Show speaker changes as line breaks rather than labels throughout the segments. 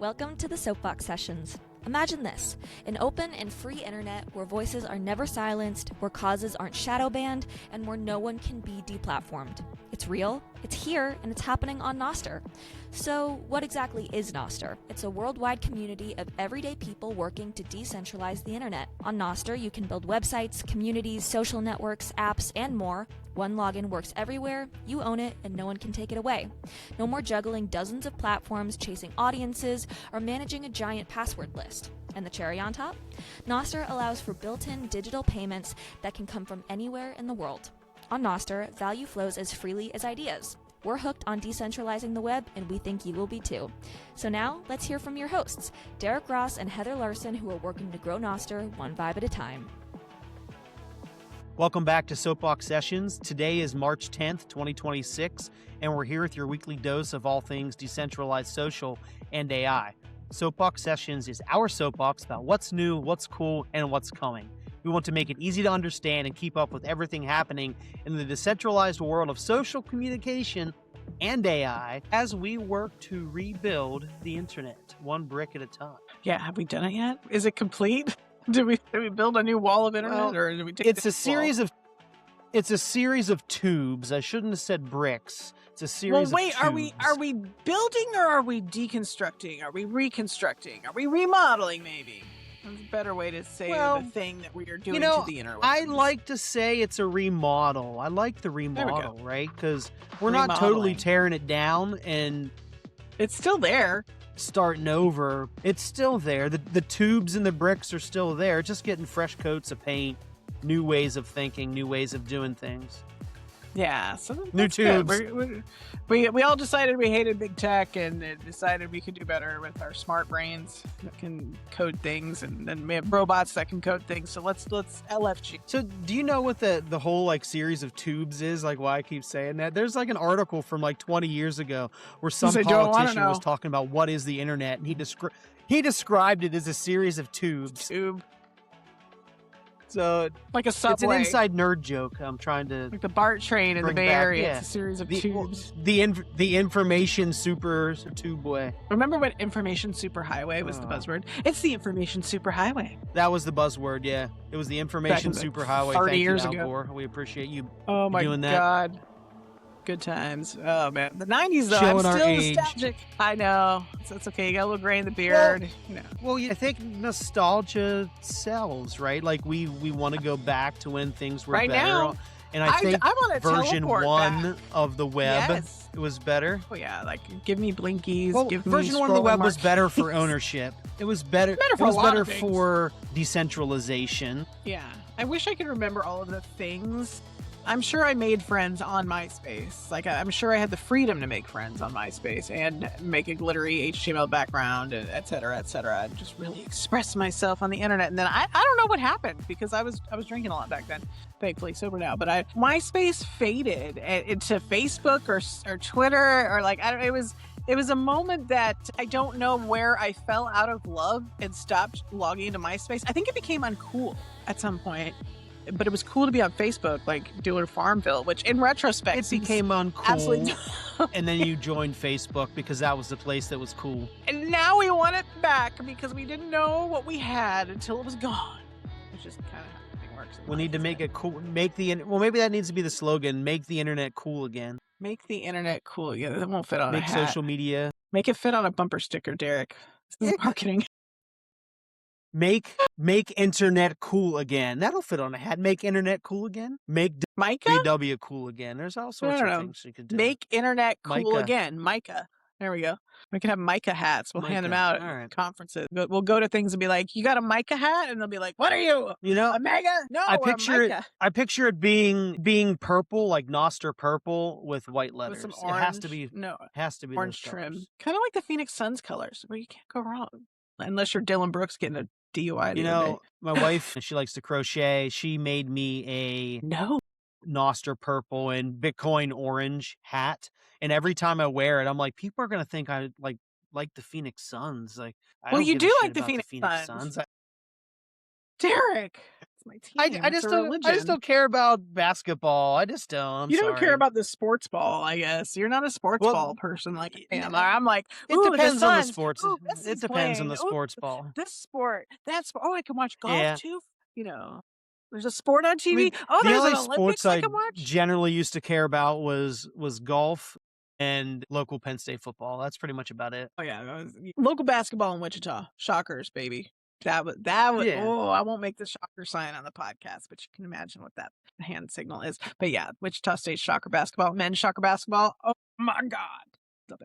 Welcome to the Soapbox Sessions. Imagine this, an open and free internet where voices are never silenced, where causes aren't shadow banned, and where no one can be deplatformed. It's real, it's here, and it's happening on Nostr. So what exactly is Nostr? It's a worldwide community of everyday people working to decentralize the internet. On Nostr, you can build websites, communities, social networks, apps, and more. One login works everywhere, you own it, and no one can take it away. No more juggling dozens of platforms, chasing audiences, or managing a giant password list. And the cherry on top? Nostr allows for built-in digital payments that can come from anywhere in the world. On Nostr, value flows as freely as ideas. We're hooked on decentralizing the web, and we think you will be too. So now, let's hear from your hosts, Derek Ross and Heather Larson, who are working to grow Nostr one vibe at a time.
Welcome back to Soapbox Sessions. Today is March 10th, 2026, and we're here with your weekly dose of all things decentralized social and AI. Soapbox Sessions is our soapbox about what's new, what's cool, and what's coming. We want to make it easy to understand and keep up with everything happening in the decentralized world of social communication and AI as we work to rebuild the internet, one brick at a time.
Yeah, have we done it yet? Is it complete? Did we build a new wall of internet, or did we take
It's a series of tubes. I shouldn't have said bricks. It's a series of tubes.
Are we building or are we deconstructing? Are we reconstructing? Are we remodeling maybe? That's a better way to say the thing that we are doing to the internet.
I like to say it's a remodel. I like the remodel, right? Because we're not totally tearing it down and
it's still there.
Starting over. It's still there. The tubes and the bricks are still there. Just getting fresh coats of paint, new ways of thinking, new ways of doing things.
Yeah, so
new tubes.
We all decided we hated big tech and decided we could do better with our smart brains that can code things, and then we have robots that can code things. So let's LFG.
So do you know what the whole series of tubes is? Like why I keep saying that? There's an article from 20 years ago where some politician was talking about what is the internet, and he described it as a series of tubes. So
like a subway.
It's an inside nerd joke. I'm trying to
like the BART train in the Bay Area. Yeah. It's a series of tubes.
The information super tubeway.
Remember when information superhighway was the buzzword? It's the information superhighway.
That was the buzzword. Yeah, it was the information superhighway.
30
Thank
years
you, Al
ago.
Gore. We appreciate you.
Oh my
doing that.
God. Good times. Oh man, the 90s though.
Showing
I'm still
age.
nostalgic. I know. That's okay. You got a little gray in the beard.
Well, I think nostalgia sells, right? Like we want to go back to when things were better.
Now,
and I think version 1
back.
Of the web it was better.
Oh yeah, give me blinkies.
Well,
give
version
me
1 of the web was better for ownership. It was better. For decentralization.
Yeah, I wish I could remember all of the things. I'm sure I made friends on MySpace. I'm sure I had the freedom to make friends on MySpace and make a glittery HTML background, et cetera, and just really express myself on the internet. And then I don't know what happened because I was drinking a lot back then. Thankfully sober now. But MySpace faded into Facebook or Twitter or it was a moment that I don't know where I fell out of love and stopped logging into MySpace. I think it became uncool at some point. But it was cool to be on Facebook, doing Farmville, which in retrospect
it became uncool.
Absolutely.
And then you joined Facebook because that was the place that was cool.
And now we want it back because we didn't know what we had until it was gone. It's just kind of how everything works.
We need to make it cool. Maybe that needs to be the slogan. Make the internet cool again.
Make the internet cool. Yeah, that won't fit on a hat.
Make social media.
Make it fit on a bumper sticker, Derek. This is marketing.
Make internet cool again. That'll fit on a hat. Make internet cool again. Make DW cool again. There's all sorts of things you could do.
Make internet cool again. Micah. There we go. We can have Micah hats. We'll hand them out at conferences. We'll go to things and be like, "You got a Micah hat?" And they'll be like, "What are you? A mega?" No,
I picture it being purple, like Nostr purple with white letters.
With some orange.
It has to be
orange trim. Kind of like the Phoenix Suns colors, where you can't go wrong. Unless you're Dylan Brooks getting a DUI.
My wife, she likes to crochet. She made me a Nostr purple and Bitcoin orange hat. And every time I wear it, I'm like, people are going to think I like the Phoenix Suns. You do like the Phoenix Suns.
Derek, It's my team. It's a religion.
I just don't care about basketball. I just don't.
You don't care
sorry.
about the sports ball, I guess. You're not a sports ball person like I am. I'm like,
it
ooh,
depends
the
on the
Suns.
sports.
Ooh,
It depends on the sports ball.
This sport, that sport. Oh, I can watch golf
Yeah.
too. You know, there's a sport on TV.
I mean,
oh,
the
there's
only
an Olympics
sports
I
I
can watch.
generally used to care about was golf and local Penn State football. That's pretty much about it.
Oh yeah, local basketball in Wichita. Shockers, baby. That was.
Yeah.
Oh, I won't make the shocker sign on the podcast, but you can imagine what that hand signal is. But yeah, Wichita State shocker basketball, men's shocker basketball. Oh my God, the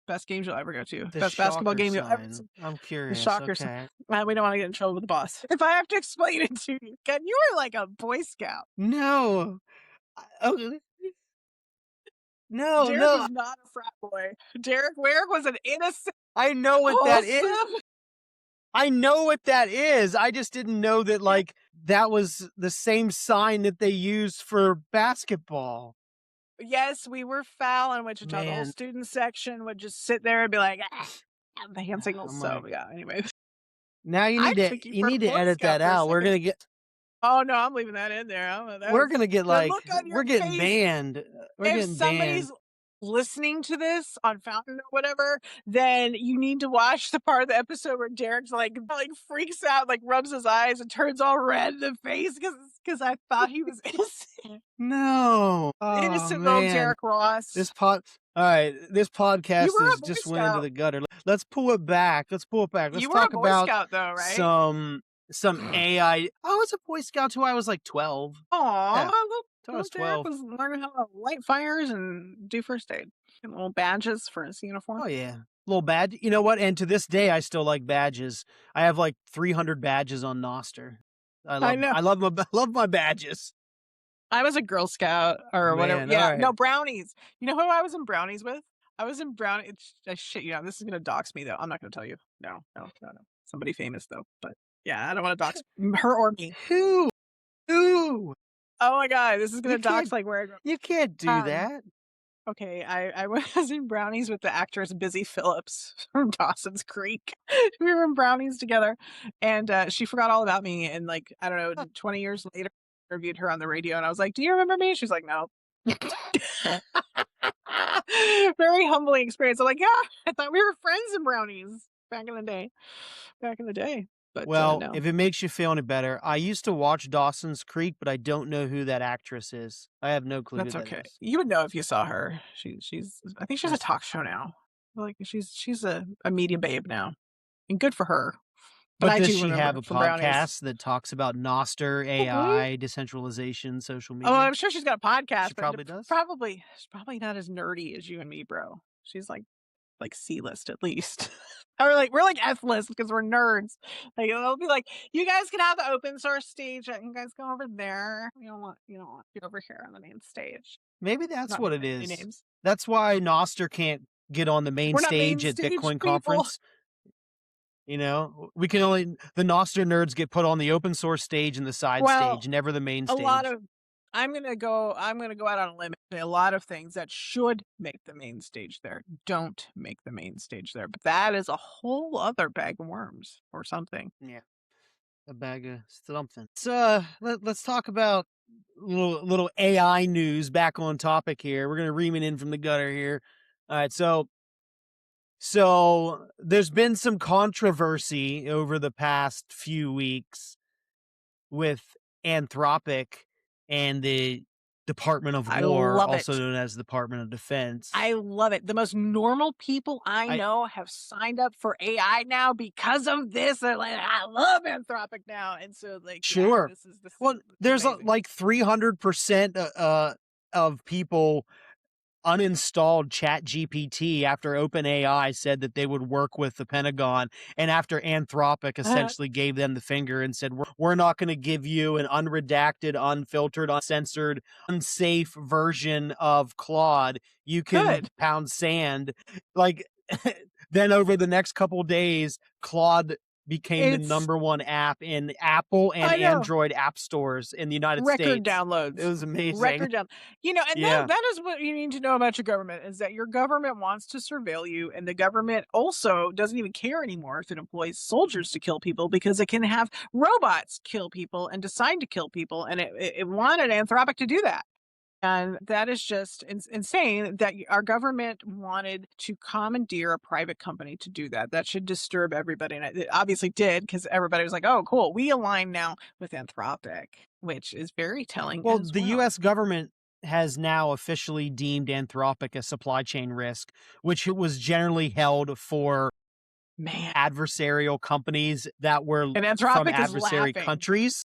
best games you'll ever go to.
The
Best basketball game you'll ever
sign.
see.
I'm curious.
The shocker
Okay.
sign. We don't want to get in trouble with the boss. If I have to explain it to you, Ken, you were like a Boy Scout.
No. Okay. No,
Derek
no.
was not a frat boy. Derek was an innocent.
I know what that is.
wholesome-
I know what that is. I just didn't know that like that was the same sign that they used for basketball.
Yes, we were foul in Wichita. The whole
Man.
student section would just sit there and be like, the hand signals.
Oh
So
my-
yeah, anyway.
Now you
I
need to
took you
you
for a
need to
Boy
edit
Scout
that
for a
out. We're
second.
gonna get
Oh no, I'm leaving that in there.
we're gonna get like
look on your
we're getting
face.
banned. We're
If
getting
somebody's
banned.
listening to this on Fountain or whatever, then you need to watch the part of the episode where Derek's like freaks out, like rubs his eyes and turns all red in the face because I thought he was innocent.
No. Oh,
Innocent little
man.
Derek Ross.
All right, this podcast
You were a
has
Boy
just went into
Scout.
the gutter. Let's pull it back. Let's
You were a
talk
Boy
about
Scout though, right?
some AI. I was a Boy Scout till I was like 12.
Aw,
Yeah,
look,
till I was
little Derek
12.
was learning how to light fires and do first aid. And little badges for his uniform.
Oh yeah, little badge. You know what? And to this day, I still like badges. I have like 300 badges on Nostr.
I know.
I love my badges.
I was a Girl Scout or whatever.
Man,
Yeah,
all right.
no, brownies. You know who I was in brownies with? I was in brownies. Shit, yeah, this is gonna dox me though. I'm not gonna tell you. No. Somebody famous though. But yeah, I don't want to dox her or me.
Who?
Oh my God, this is gonna
You
dox
can't-
like where I grew up.
You can't do that.
Okay, I was in brownies with the actress Busy Phillips from Dawson's Creek. We were in brownies together, and she forgot all about me. And like I don't know, 20 years later, I interviewed her on the radio, and I was like, "Do you remember me?" She's like, "No." Very humbling experience. I'm like, "Yeah, I thought we were friends in brownies back in the day." But
Well,
no.
if it makes you feel any better, I used to watch Dawson's Creek, but I don't know who that actress is. I have no clue
That's
who that
okay.
is.
You would know if you saw her. She's I think she's a
That's-
talk show now. Like she's a media babe now, and good for her.
But
I
does
do
she
remember
have a
from Brownies.
podcast that talks about Nostr, AI, decentralization, social media?
Oh, I'm sure she's got a podcast.
She
but
probably does.
She's probably not as nerdy as you and me, bro. She's like C-list at least. Or like we're like F-list because we're nerds. Like it'll be like, you guys can have the open source stage. You guys go over there. You don't want you over here on the main stage.
Maybe that's
Not
what it
naming
is.
any names.
That's why Nostr can't get on the main
We're not
stage
main
at
stage
Bitcoin
people.
conference. You know, we can only the Nostr nerds get put on the open source stage and the side
Well,
stage, never the main
A
stage.
lot of I'm gonna go out on a limb. A lot of things that should make the main stage there don't make the main stage there. But that is a whole other bag of worms or something.
Yeah, a bag of something. So let's talk about little AI news. Back on topic here. We're gonna ream it in from the gutter here. All right, so there's been some controversy over the past few weeks with Anthropic and the Department of
I
War,
love
also
it.
known as Department of Defense.
I love it. The most normal people I know have signed up for AI now because of this. They're like, I love Anthropic now, and so like,
Sure.
yeah, this
Well,
is
there's
amazing.
like 300% of people uninstalled ChatGPT after OpenAI said that they would work with the Pentagon, and after Anthropic essentially gave them the finger and said, we're not going to give you an unredacted, unfiltered, uncensored, unsafe version of Claude. You can
Good.
pound sand. Like, then over the next couple days, Claude became the number one app in Apple and Android app stores in the United States.
Record downloads.
It was amazing.
Record down. And
Yeah.
that is what you need to know about your government, is that your government wants to surveil you, and the government also doesn't even care anymore if it employs soldiers to kill people, because it can have robots kill people and decide to kill people, and it wanted Anthropic to do that. And that is just insane that our government wanted to commandeer a private company to do that. That should disturb everybody. And it obviously did, because everybody was like, oh, cool, we align now with Anthropic, which is very telling.
Well, the U.S. government has now officially deemed Anthropic a supply chain risk, which it was generally held for adversarial companies that were from adversary countries.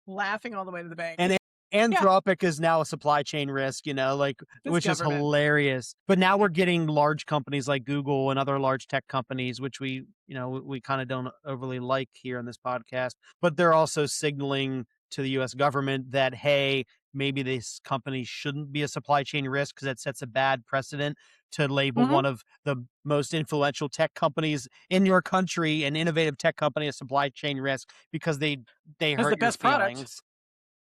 Laughing all the way to the bank.
And Anthropic is now a supply chain risk, which is hilarious. But now we're getting large companies like Google and other large tech companies, which we kind of don't overly like here on this podcast. But they're also signaling to the U.S. government that, hey, maybe this company shouldn't be a supply chain risk, because it sets a bad precedent to label one of the most influential tech companies in your country, an innovative tech company, a supply chain risk, because they hurt the best your feelings.
Product.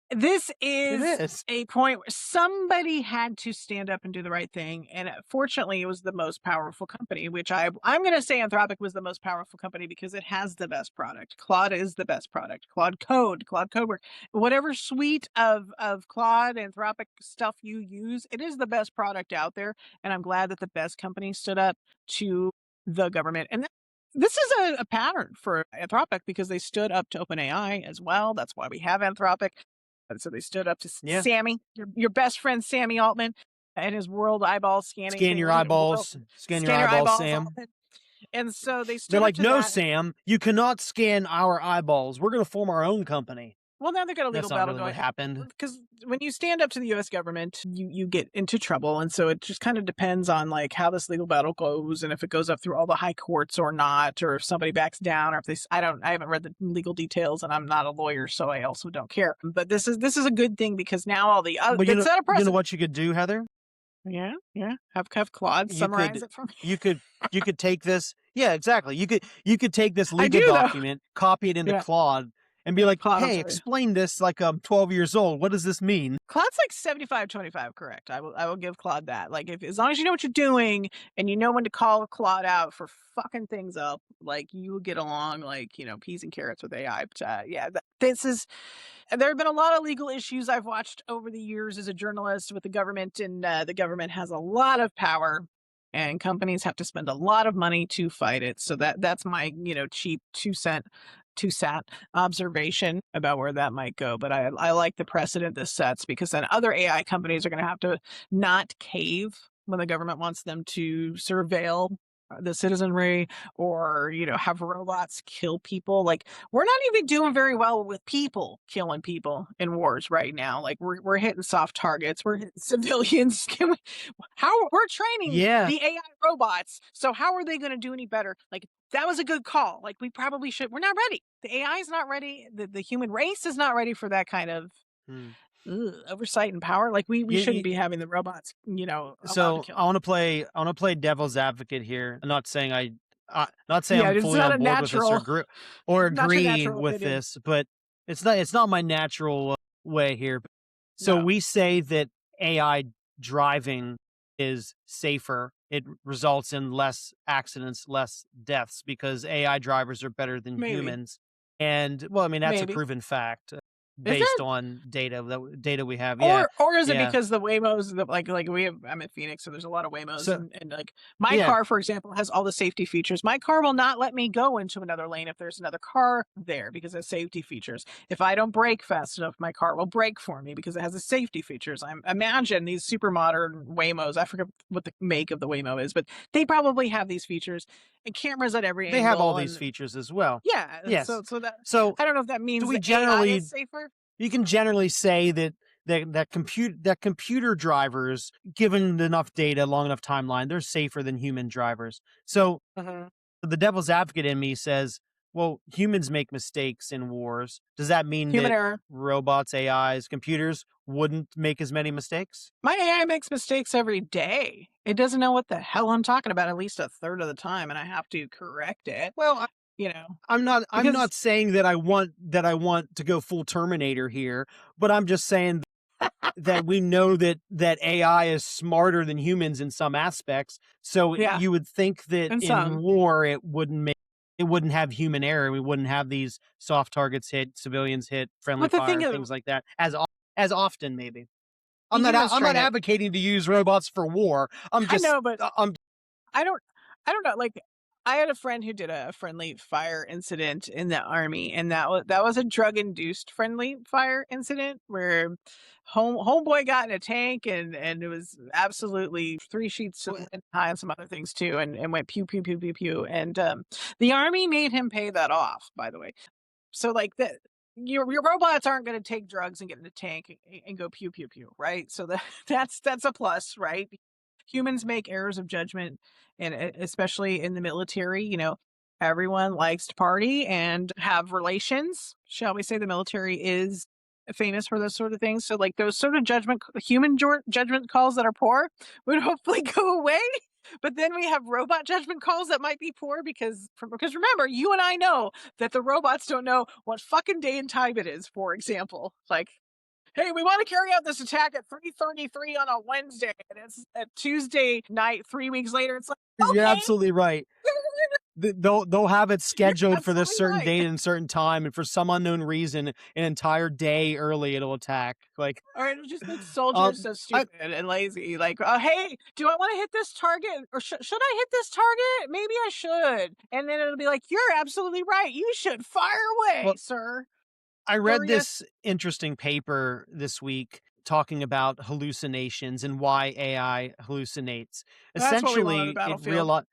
This is a point where somebody had to stand up and do the right thing. And fortunately, it was the most powerful company, which I'm going to say Anthropic was the most powerful company because it has the best product. Claude is the best product. Claude Codework, whatever suite of Claude, Anthropic stuff you use, it is the best product out there. And I'm glad that the best company stood up to the government. And this is a pattern for Anthropic, because they stood up to OpenAI as well. That's why we have Anthropic. And so they stood up to Sammy, your best friend, Sammy Altman, and his world eyeball scanning.
Scan your eyeballs, Sam.
And so they stood
They're like, no,
that.
Sam, you cannot scan our eyeballs. We're going to form our own company.
Well, now they've got a legal battle
going. What happened?
Because when you stand up to the U.S. government, you get into trouble, and so it just kind of depends on how this legal battle goes, and if it goes up through all the high courts or not, or if somebody backs down, or if they. I haven't read the legal details, and I'm not a lawyer, so I also don't care. But this is a good thing, because now all the other.
But you know what you could do, Heather?
Yeah. Have Claude summarize it for me.
You could take this. Yeah, exactly. You could take this legal document, copy it into Claude, and be like, hey, explain this like I'm 12 years old. What does this mean?
Claude's like 75-25, correct. I will give Claude that. As long as you know what you're doing and you know when to call Claude out for fucking things up, you will get along peas and carrots with AI. But there have been a lot of legal issues I've watched over the years as a journalist with the government, and the government has a lot of power. And companies have to spend a lot of money to fight it. So that's my, cheap two cent observation about where that might go. But I like the precedent this sets, because then other AI companies are going to have to not cave when the government wants them to surveil the citizenry, or have robots kill people. We're not even doing very well with people killing people in wars right now. We're hitting soft targets, we're hitting civilians. We're training the AI robots, so how are they going to do any better? That was a good call. We probably should. We're not ready. The AI is not ready. The human race is not ready for that kind of oversight and power. We shouldn't be having the robots,
So I want to play devil's advocate here. I'm not saying I'm fully on board with this or agree with this, but it's not my natural way here. So we say that AI driving is safer. It results in less accidents, less deaths, because AI drivers are better than humans. And that's a proven fact. Based on data we have,
or is it because the Waymos, I'm in Phoenix, so there's a lot of Waymos, and my car, for example, has all the safety features. My car will not let me go into another lane if there's another car there, because it has safety features. If I don't brake fast enough, my car will brake for me because it has the safety features. I imagine these super modern Waymos, I forget what the make of the Waymo is, but they probably have these features, and cameras at every angle.
They have all these features as well.
Yeah.
Yes.
So I don't know if that means that AI is safer.
You can generally say that computer drivers, given enough data, long enough timeline, they're safer than human drivers. So the devil's advocate in me says, well, humans make mistakes in wars. Does that mean that robots, AIs, computers wouldn't make as many mistakes?
My AI makes mistakes every day. It doesn't know what the hell I'm talking about at least a third of the time, and I have to correct it.
Well,
you know.
I'm
Because
not saying that I want to go full Terminator here, but I'm just saying that we know that AI is smarter than humans in some aspects. So
yeah,
you would think that
and
in
some.
war it wouldn't have human error. We wouldn't have these soft targets hit, civilians hit, friendly
But the thing
fire,
is,
things like that as often maybe.
the humans
I'm not
train it.
advocating to use robots for war.
I know, but
I'm
I don't I don't know, like, I had a friend who did a friendly fire incident in the army, and that was a drug-induced friendly fire incident where homeboy got in a tank and it was absolutely 3 sheets of wind high and some other things too, and went pew, pew, pew, pew, pew, and, the army made him pay that off, by the way. So, like, your robots aren't gonna take drugs and get in a tank and go pew, pew, pew, right? So that's a plus, right? Humans make errors of judgment, and especially in the military, everyone likes to party and have relations. Shall we say the military is famous for those sort of things? So, like, those sort of human judgment calls that are poor would hopefully go away. But then we have robot judgment calls that might be poor because remember, you and I know that the robots don't know what fucking day and time it is. For example, like, hey, we want to carry out this attack at 3:33 on a Wednesday, and it's a Tuesday night 3 weeks later. It's like,
You're
okay,
absolutely right. They'll have it scheduled for this certain
right.
date and certain time, and for some unknown reason, an entire day early it'll attack. Like,
Or it'll just make soldiers so stupid and lazy. Like, hey, do I want to hit this target, or should I hit this target? Maybe I should. And then it'll be like, you're absolutely right. You should fire away, sir.
I read
Furious.
this interesting paper this week talking about hallucinations and why AI hallucinates.
That's what we want on the
Essentially,
battlefield.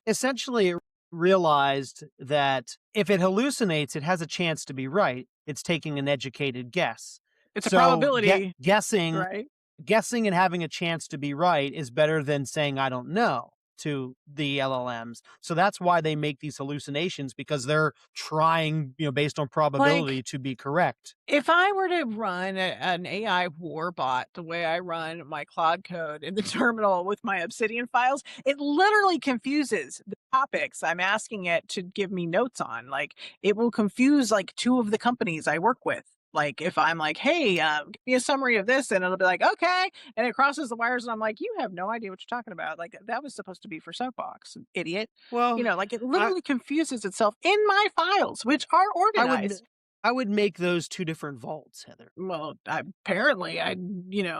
essentially it realized that if it hallucinates, it has a chance to be right. It's taking an educated guess.
It's a probability,
guessing
right?
and having a chance to be right is better than saying I don't know to the LLMs. So that's why they make these hallucinations, because they're trying, based on probability, to be correct.
If I were to run an AI war bot the way I run my Claude code in the terminal with my Obsidian files, it literally confuses the topics I'm asking it to give me notes on. Like, it will confuse like 2 of the companies I work with. Like, if I'm like, hey, give me a summary of this, and it'll be like, okay. And it crosses the wires, and I'm like, you have no idea what you're talking about. Like, that was supposed to be for Soapbox, idiot.
Well,
like, it literally confuses itself in my files, which are organized.
I would make those 2 different vaults, Heather.
Well, apparently I,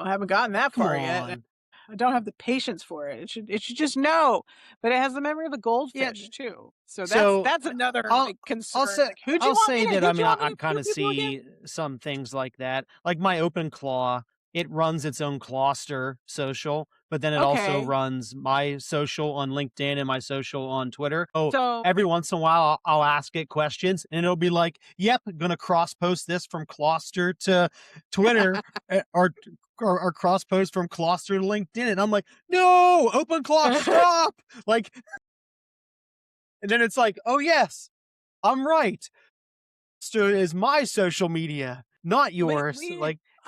haven't gotten that far yet. I don't have the patience for it. It should just know. But it has the memory of a goldfish too. So that's another concern.
I'll say that I kind of see some things like that. Like my OpenClaw, it runs its own Clawstr social, but then it also runs my social on LinkedIn and my social on Twitter. So every once in a while, I'll ask it questions, and it'll be like, "Yep, gonna cross post this from Clawstr to Twitter, or cross post from Clawstr to LinkedIn," and I'm like, "No, OpenClaw, stop!" Like, and then it's like, "Oh yes, I'm right. So is my social media, not yours."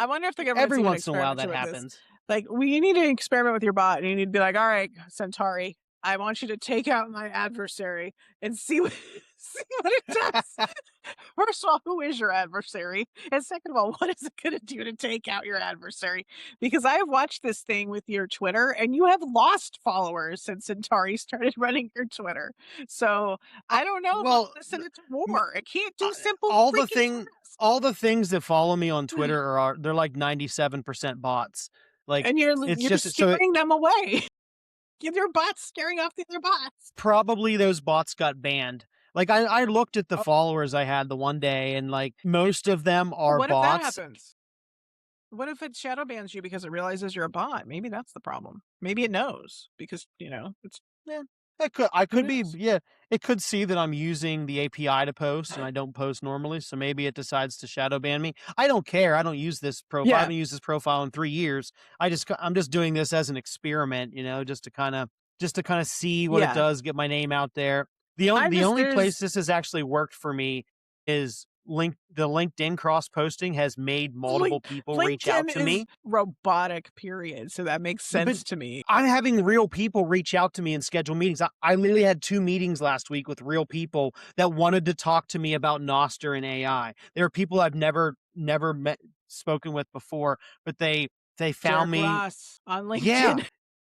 I wonder if the government
every once in a while that happens.
This. Like, you need to experiment with your bot, and you need to be like, all right, Centauri, I want you to take out my adversary and see what it does. First of all, who is your adversary? And second of all, what is it going to do to take out your adversary? Because I have watched this thing with your Twitter, and you have lost followers since Centauri started running your Twitter. So I don't know. Well, send it to war. It can't do simple.
All the things that follow me on Twitter they're like 97% bots. Like,
and you're just scaring them away. Your bots scaring off the other bots.
Probably those bots got banned. Like, I looked at the followers I had the one day, and like most of them are bots. What if that happens?
What if it shadow bans you because it realizes you're a bot? Maybe that's the problem. Maybe it knows because it's
it could see that I'm using the API to post and I don't post normally, so maybe it decides to shadow ban me. I don't care. I don't use this profile. I haven't used this profile in 3 years. I'm just doing this as an experiment, just to kind of see what it does, get my name out there. The only place this has actually worked for me is the LinkedIn cross posting has made multiple people reach out
LinkedIn
to
is
me.
robotic, period. So that makes sense
But
to me.
I'm having real people reach out to me and schedule meetings. I literally had 2 meetings last week with real people that wanted to talk to me about Nostr and AI. There are people I've never spoken with before, but they found
Derek
me.
Ross on LinkedIn.
Yeah,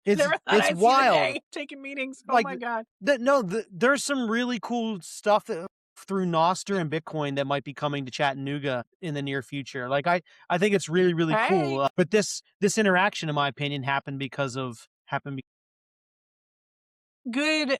Never thought
it's
I'd see the
wild.
day taking meetings. Oh
Like,
my God.
There's some really cool stuff through Nostr and Bitcoin that might be coming to Chattanooga in the near future. Like I think it's really, really cool. But this interaction, in my opinion, happened because
good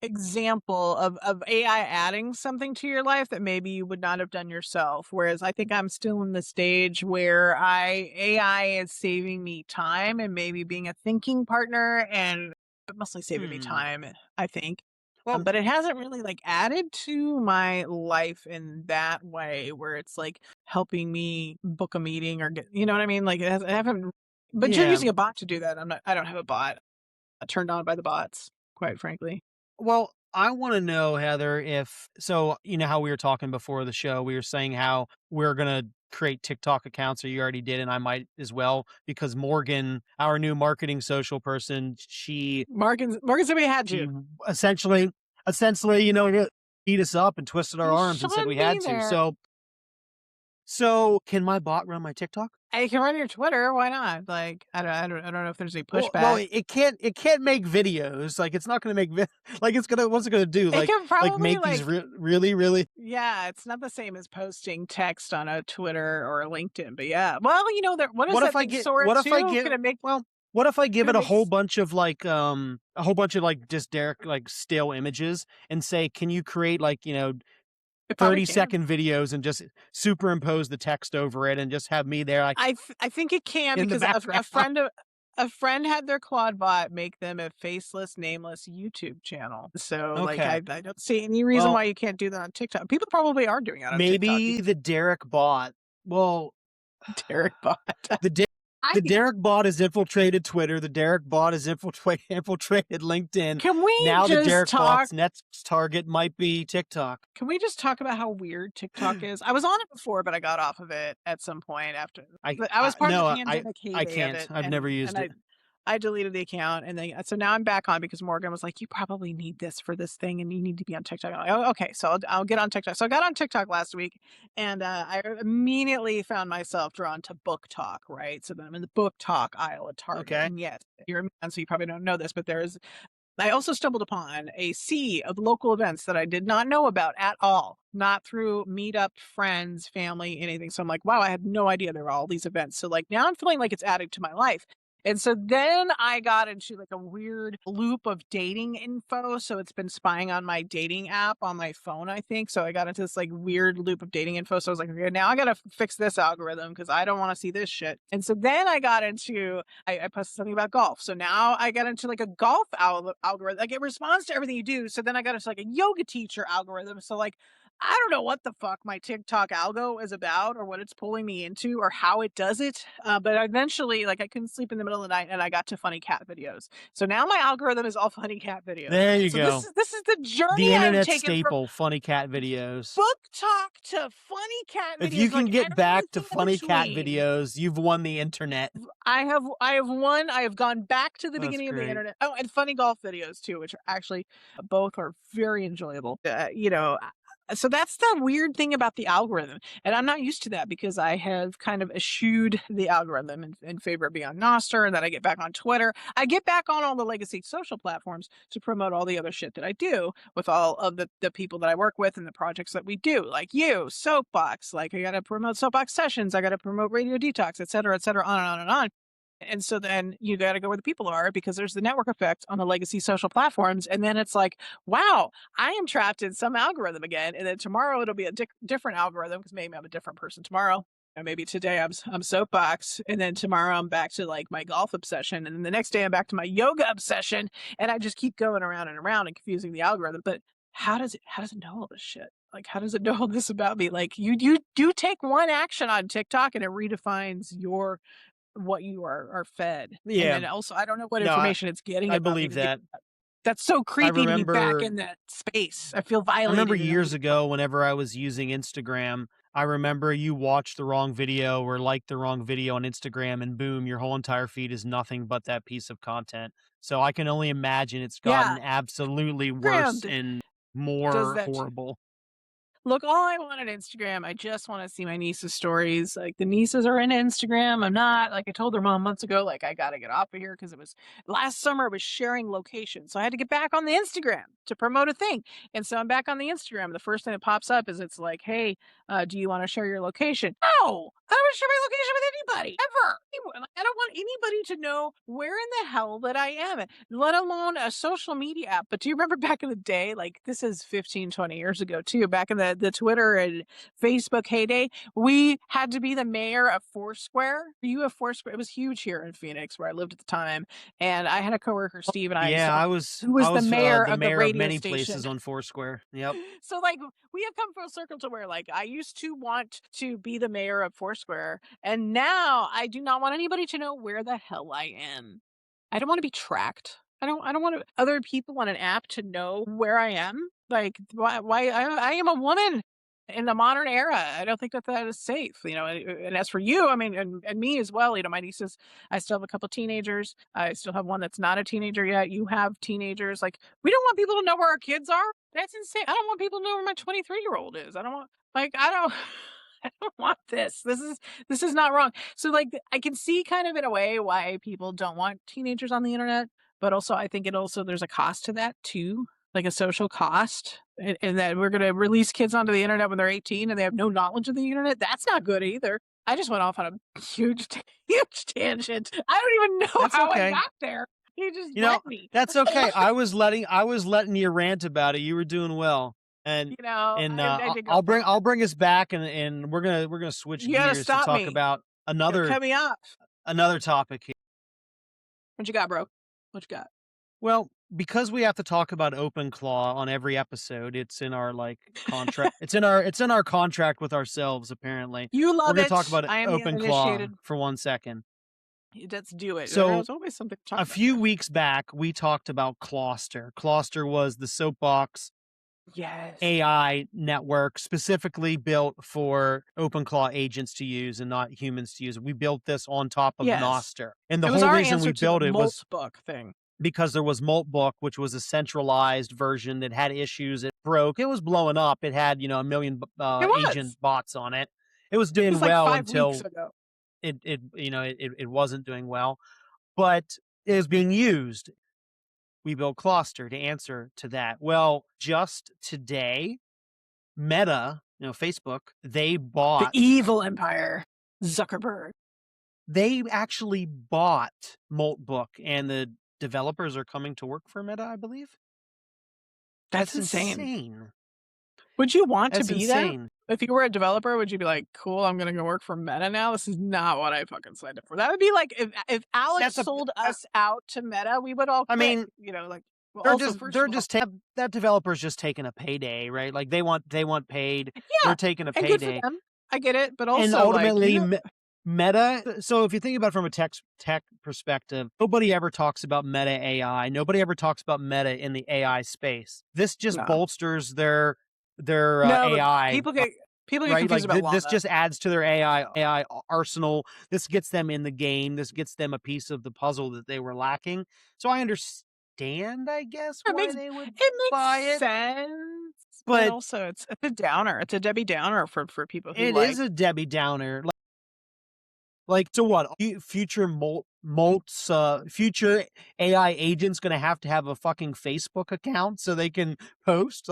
example of AI adding something to your life that maybe you would not have done yourself. Whereas I think I'm still in the stage where AI is saving me time and maybe being a thinking partner, and mostly saving me time, I think.
Well,
but it hasn't really like added to my life in that way where it's like helping me book a meeting or get, you know what I mean? Like I haven't, but you're
yeah.
using a bot to do that. I don't have a bot. I'm turned on by the bots, quite frankly.
Well, I want to know, Heather, so you know how we were talking before the show, we were saying how we're going to create TikTok accounts, or you already did, and I might as well, because Morgan, our new marketing social person,
Morgan said we had
she
to.
essentially, beat us up and twisted our arms and said we had to. So can my bot run my TikTok?
I can run your Twitter. Why not? Like, I don't know if there's any pushback.
Well, it can't make videos. Like, it's not going to make like what's it going to do?
It can probably
make these really.
Yeah, it's not the same as posting text on a Twitter or a LinkedIn. But yeah, well, what
if I give it a whole bunch of just Derek like still images and say, can you create 30-second videos and just superimpose the text over it and just have me there? Like,
I think it can, because a friend had their Claude bot make them a faceless, nameless YouTube channel. So I don't see any reason why you can't do that on TikTok. People probably are doing it on TikTok.
Maybe the Derek bot. Well,
Derek bot.
The Derek bot has infiltrated Twitter. The Derek bot has infiltrated LinkedIn.
Can we
now
just
the Derek
talk?
bot's next target might be TikTok.
Can we just talk about how weird TikTok is? I was on it before, but I got off of it at some point after. I was part of the pandemic heyday.
I can't.
Of it,
I've never used it.
I deleted the account, and then so now I'm back on because Morgan was like, "You probably need this for this thing, and you need to be on TikTok." I'm like, "Oh, okay, so I'll get on TikTok." So I got on TikTok last week, and I immediately found myself drawn to book talk. Right, so then I'm in the book talk aisle at Target.
Okay.
And yes, you're a man, so you probably don't know this, but I also stumbled upon a sea of local events that I did not know about at all, not through meetup, friends, family, anything. So I'm like, wow, I had no idea there were all these events. So now I'm feeling like it's added to my life. And so then I got into a weird loop of dating info. So it's been spying on my dating app on my phone, I think. So I got into this weird loop of dating info. So I was like, okay, now I got to fix this algorithm because I don't want to see this shit. And so then I got into, I posted something about golf. So now I got into a golf algorithm. It responds to everything you do. So then I got into a yoga teacher algorithm. So I don't know what the fuck my TikTok algo is about or what it's pulling me into or how it does it. But eventually, I couldn't sleep in the middle of the night and I got to funny cat videos. So now my algorithm is all funny cat videos.
There you go.
This is the journey
the internet
I've taken
staple, funny cat videos.
Book talk to funny cat videos.
If you can get back to funny cat videos, you've won the internet.
I have won. I have gone back to the beginning of the internet. Oh, and funny golf videos too, which are actually both are very enjoyable. So that's the weird thing about the algorithm. And I'm not used to that because I have kind of eschewed the algorithm in favor of being on Nostr, and then I get back on Twitter. I get back on all the legacy social platforms to promote all the other shit that I do with all of the people that I work with and the projects that we do, like you, Soapbox. I got to promote Soapbox sessions. I got to promote Radio Detox, et cetera, on and on and on. And so then you got to go where the people are because there's the network effect on the legacy social platforms. And then it's like, wow, I am trapped in some algorithm again. And then tomorrow it'll be a different algorithm because maybe I'm a different person tomorrow. And maybe today I'm Soapbox. And then tomorrow I'm back to my golf obsession. And then the next day I'm back to my yoga obsession. And I just keep going around and around and confusing the algorithm. But how does it know all this shit? How does it know all this about me? You do take one action on TikTok and it redefines what you are fed.
Yeah.
And then also, I don't know what information it's getting.
I believe that.
That's so creepy to be back in that space. I feel violated.
I remember years ago, whenever I was using Instagram, I remember you watched the wrong video or liked the wrong video on Instagram, and boom, your whole entire feed is nothing but that piece of content. So I can only imagine it's gotten
Yeah,
absolutely worse
Instagram
and
does
more
that.
horrible.
Look, all I want on Instagram, I just want to see my niece's stories. Like, the nieces are into Instagram. I'm not. Like, I told their mom months ago, like, I got to get off of here because it was last summer, I was sharing locations. So I had to get back on the Instagram to promote a thing. And so I'm back on the Instagram. The first thing that pops up is it's like, hey, do you want to share your location? No, I don't want to share my location with anybody ever. I don't want anybody to know where in the hell that I am, let alone a social media app. But do you remember back in the day, like this is 15, 20 years ago too, back in the Twitter and Facebook heyday, we had to be the mayor of Foursquare. You have Foursquare. It was huge here in Phoenix where I lived at the time. And I had a coworker, Steve, and I,
Yeah,
who was the mayor
the
of the
mayor of
radio
many
station.
places on Foursquare. Yep.
So like we have come full circle to where like I used to want to be the mayor of Foursquare, and now I do not want anybody to know where the hell I am. I don't want to be tracked. I don't want other people on an app to know where I am. Like why I am a woman in the modern era. I don't think that is safe, you know. And as for you, I mean, and me as well, you know, my nieces, I still have a couple teenagers. I still have one that's not a teenager yet. You have teenagers. Like, we don't want people to know where our kids are. That's insane. I don't want people to know where my 23-year-old is. I don't want, like, I don't I don't want this. This is not wrong. So like I can see kind of in a way why people don't want teenagers on the internet, but also I think there's a cost to that too, like a social cost, and that we're going to release kids onto the internet when they're 18 and they have no knowledge of the internet. That's not good either. I just went off on a huge tangent. I don't even know
That's
how
okay.
I got there. You just
You know,
let me.
that's okay. I was letting you rant about it. You were doing well. And
You know, I think
I'll bring us back, and we're gonna switch
you gotta
gears to
stop
talk
me.
about
Cut me off.
another topic here.
What you got, bro? What you got?
Well, because we have to talk about OpenClaw on every episode, it's in our like contract. it's in our contract with ourselves. Apparently,
You love
we're gonna
it.
talk about
I am the
OpenClaw
uninitiated.
for 1 second.
Let's do it.
So,
There's always something to talk
A
about.
few weeks back, we talked about Clawstr. Clawstr was the Soapbox
Yes.
AI network specifically built for OpenClaw agents to use and not humans to use. We built this on top of
Yes.
Nostr. And the
It was
whole
our
reason we
answer to
built
the
it was
Moltbook thing.
because there was Moltbook, which was a centralized version that had issues. It broke. It was blowing up. It had, a million agent bots on it. It was doing
It was like
well
5
until
weeks ago.
it wasn't doing well, but it was being used. We built Clawstr to answer to that. Well, just today, Meta, Facebook, they
The
bought,
evil empire. Zuckerberg.
they actually bought Moltbook, and the developers are coming to work for Meta, I believe.
That's insane.
Would
Would you want
That's
to be
insane.
that? If you were a developer, would you be like, cool, I'm going to go work for Meta now? This is not what I fucking signed up for. That would be like if Alex sold us out to Meta, we would all quit.
I mean,
like, well,
that developer's just taking a payday, right? Like they want paid.
Yeah,
they're taking a
and good
payday.
for them. I get it, but also
And ultimately,
like,
Meta. So if you think about it from a tech perspective, nobody ever talks about Meta AI. Nobody ever talks about Meta in the AI space. This just bolsters their AI.
People get
right?
confused about
this
Llama.
just adds to their AI arsenal. This gets them in the game. This gets them a piece of the puzzle that they were lacking. So I understand, I guess, why they would buy it.
Sense,
but
also it's a downer. It's a Debbie Downer for people who
it is a Debbie Downer. Like so what? Future future AI agents going to have a fucking Facebook account so they can post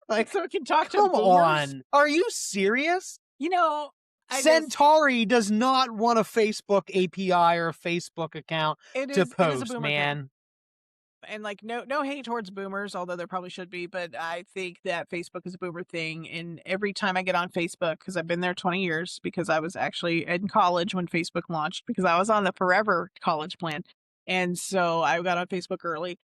like
so we can talk to
come
boomers?
on. Are you serious? Centauri does not want a Facebook API or a Facebook account to post,
it is a
man.
Thing. And like no hate towards boomers, although there probably should be, but I think that Facebook is a boomer thing. And every time I get on Facebook, because I've been there 20 years, because I was actually in college when Facebook launched, because I was on the forever college plan. And so I got on Facebook early,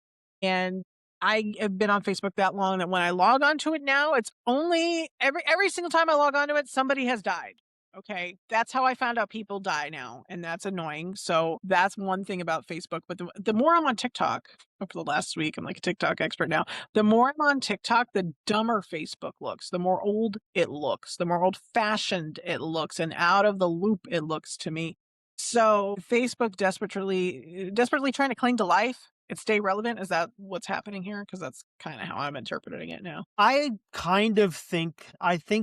and I have been on Facebook that long that when I log onto it now, it's only every single time I log onto it, somebody has died. Okay, that's how I found out people die now, and that's annoying. So that's one thing about Facebook. But the more I'm on TikTok over the last week, I'm like a TikTok expert now. The more I'm on TikTok, the dumber Facebook looks, the more old it looks, the more old fashioned it looks, and out of the loop it looks to me. So Facebook desperately trying to cling to life and stay relevant. Is that what's happening here? Because that's kind of how I'm interpreting it now.
I think